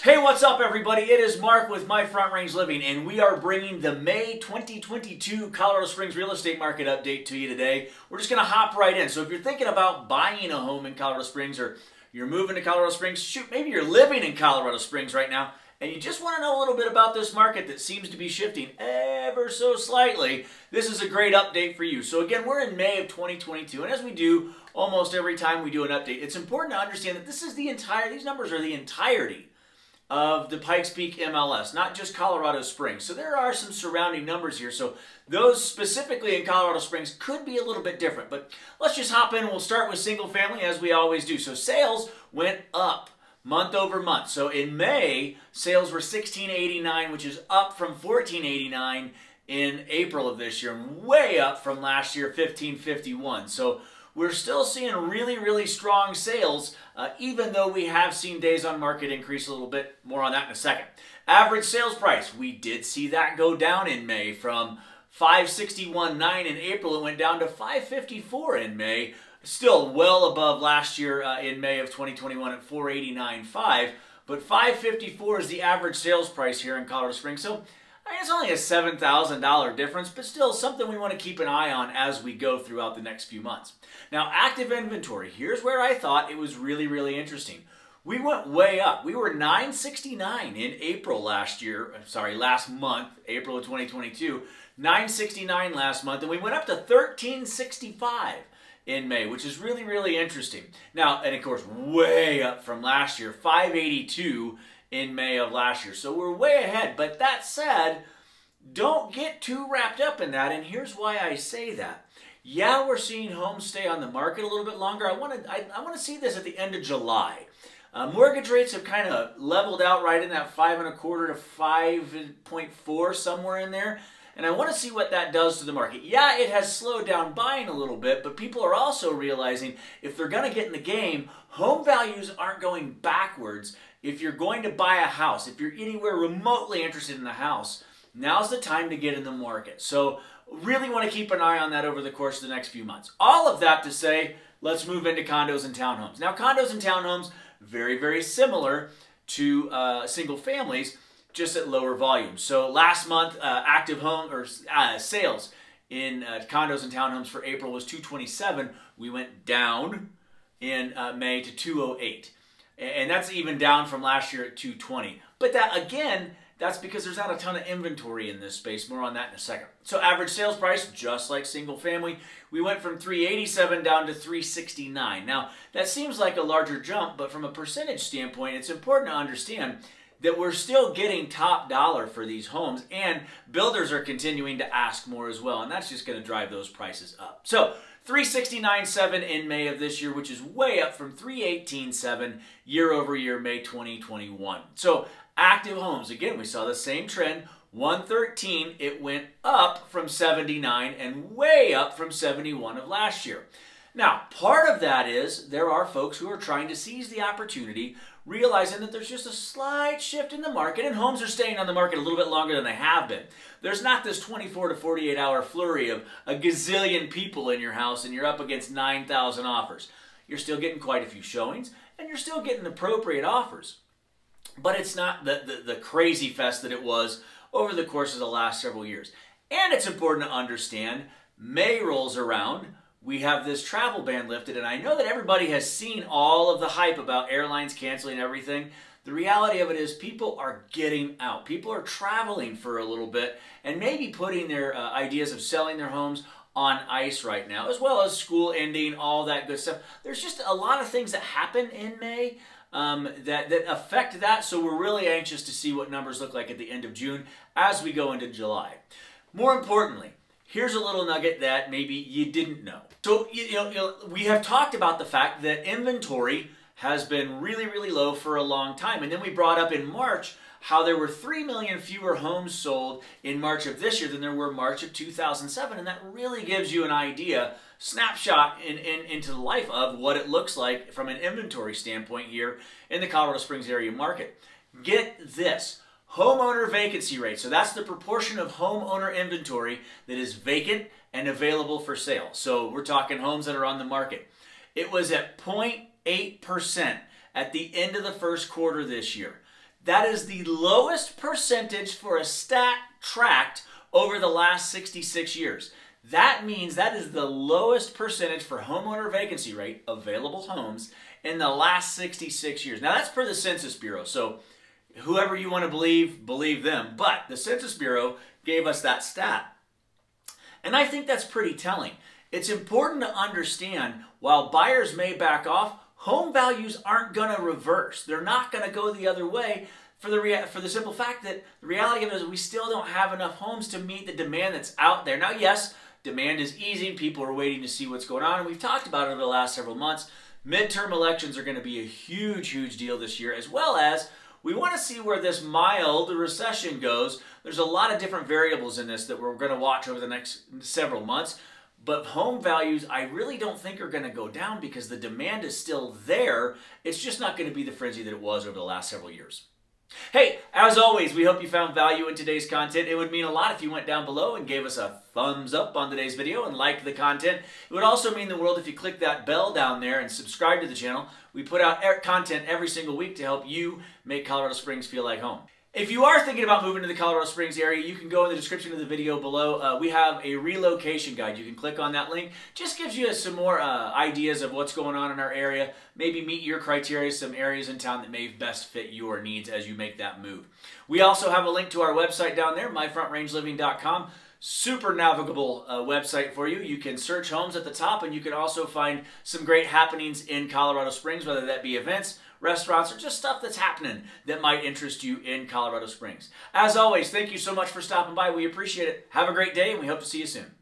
Hey, what's up everybody? It is Mark with My Front Range Living, and we are bringing the May 2022 Colorado Springs real estate market update to you today. We're just going to hop right in. So if you're thinking about buying a home in Colorado Springs, or you're moving to Colorado Springs, shoot, maybe you're living in Colorado Springs right now, and you just want to know a little bit about this market that seems to be shifting ever so slightly, this is a great update for you. So again, we're in May of 2022, and as we do almost every time we do an update, it's important to understand that these numbers are the entirety of the Pikes Peak MLS, not just Colorado Springs. So there are some surrounding numbers here. So those specifically in Colorado Springs could be a little bit different. But let's just hop in. We'll start with single family as we always do. So sales went up month over month. So in May, sales were $1,689, which is up from $1,489 in April of this year, and way up from last year, $1,551. So we're still seeing really, really strong sales, even though we have seen days on market increase a little bit. More on that in a second. Average sales price, we did see that go down in May from $561.9 in April. It went down to $554 in May. Still well above last year in May of 2021 at $489.5. But $554 is the average sales price here in Colorado Springs. So it's only a $7,000 difference, but still something we want to keep an eye on as we go throughout the next few months. Now, active inventory. Here's where I thought it was really, really interesting. We went way up. We were 969 in April last month, April of 2022. 969 last month, and we went up to 1365 in May, which is really, really interesting. Now, and of course, way up from last year, 582 in May of last year. So we're way ahead. But that said, don't get too wrapped up in that. And here's why I say that. Yeah, we're seeing homes stay on the market a little bit longer. I want to see this at the end of July. Mortgage rates have kind of leveled out right in that 5.25 to 5.4, somewhere in there. And I want to see what that does to the market. Yeah, it has slowed down buying a little bit, but people are also realizing if they're going to get in the game, home values aren't going backwards. If you're going to buy a house, if you're anywhere remotely interested in a house, now's the time to get in the market. So really want to keep an eye on that over the course of the next few months. All of that to say, let's move into condos and townhomes. Now, condos and townhomes, very, very similar to single families, just at lower volumes. So last month, active home or sales in condos and townhomes for April was 227. We went down in May to 208. And that's even down from last year at 220. But that, again, that's because there's not a ton of inventory in this space. More on that in a second. So average sales price, just like single family, we went from 387 down to 369. Now, that seems like a larger jump, but from a percentage standpoint, it's important to understand that we're still getting top dollar for these homes, and builders are continuing to ask more as well, and that's just going to drive those prices up. So 369.7 in May of this year, which is way up from 318.7 year over year, May 2021. So active homes, again, we saw the same trend. 113, it went up from 79 and way up from 71 of last year. Now, part of that is there are folks who are trying to seize the opportunity, realizing that there's just a slight shift in the market, and homes are staying on the market a little bit longer than they have been. There's not this 24 to 48 hour flurry of a gazillion people in your house and you're up against 9,000 offers. You're still getting quite a few showings, and you're still getting appropriate offers. But it's not the crazy fest that it was over the course of the last several years. And it's important to understand, May rolls around, we have this travel ban lifted, and I know that everybody has seen all of the hype about airlines canceling everything. The reality of it is people are getting out. People are traveling for a little bit and maybe putting their ideas of selling their homes on ice right now, as well as school ending, all that good stuff. There's just a lot of things that happen in May that affect that, so we're really anxious to see what numbers look like at the end of June as we go into July. More importantly, here's a little nugget that maybe you didn't know. So, we have talked about the fact that inventory has been really, really low for a long time. And then we brought up in March how there were 3 million fewer homes sold in March of this year than there were March of 2007. And that really gives you an idea, snapshot into the life of what it looks like from an inventory standpoint here in the Colorado Springs area market. Get this. Homeowner vacancy rate. So that's the proportion of homeowner inventory that is vacant and available for sale. So we're talking homes that are on the market. It was at 0.8% at the end of the first quarter this year. That is the lowest percentage for a stat tracked over the last 66 years. That means that is the lowest percentage for homeowner vacancy rate, available homes, in the last 66 years. Now that's per the Census Bureau, so whoever you want to believe them. But the Census Bureau gave us that stat. And I think that's pretty telling. It's important to understand, while buyers may back off, home values aren't going to reverse. They're not going to go the other way for the simple fact that the reality of it is we still don't have enough homes to meet the demand that's out there. Now, yes, demand is easing. People are waiting to see what's going on, and we've talked about it over the last several months. Midterm elections are going to be a huge, huge deal this year, as well as we want to see where this mild recession goes. There's a lot of different variables in this that we're going to watch over the next several months. But home values, I really don't think are going to go down because the demand is still there. It's just not going to be the frenzy that it was over the last several years. Hey, as always, we hope you found value in today's content. It would mean a lot if you went down below and gave us a thumbs up on today's video and liked the content. It would also mean the world if you click that bell down there and subscribe to the channel. We put out content every single week to help you make Colorado Springs feel like home. If you are thinking about moving to the Colorado Springs area, you can go in the description of the video below. We have a relocation guide. You can click on that link. Just gives you some more ideas of what's going on in our area. Maybe meet your criteria, some areas in town that may best fit your needs as you make that move. We also have a link to our website down there, myfrontrangeliving.com. Super navigable website for you. You can search homes at the top, and you can also find some great happenings in Colorado Springs, whether that be events, restaurants, or just stuff that's happening that might interest you in Colorado Springs. As always, thank you so much for stopping by. We appreciate it. Have a great day, and we hope to see you soon.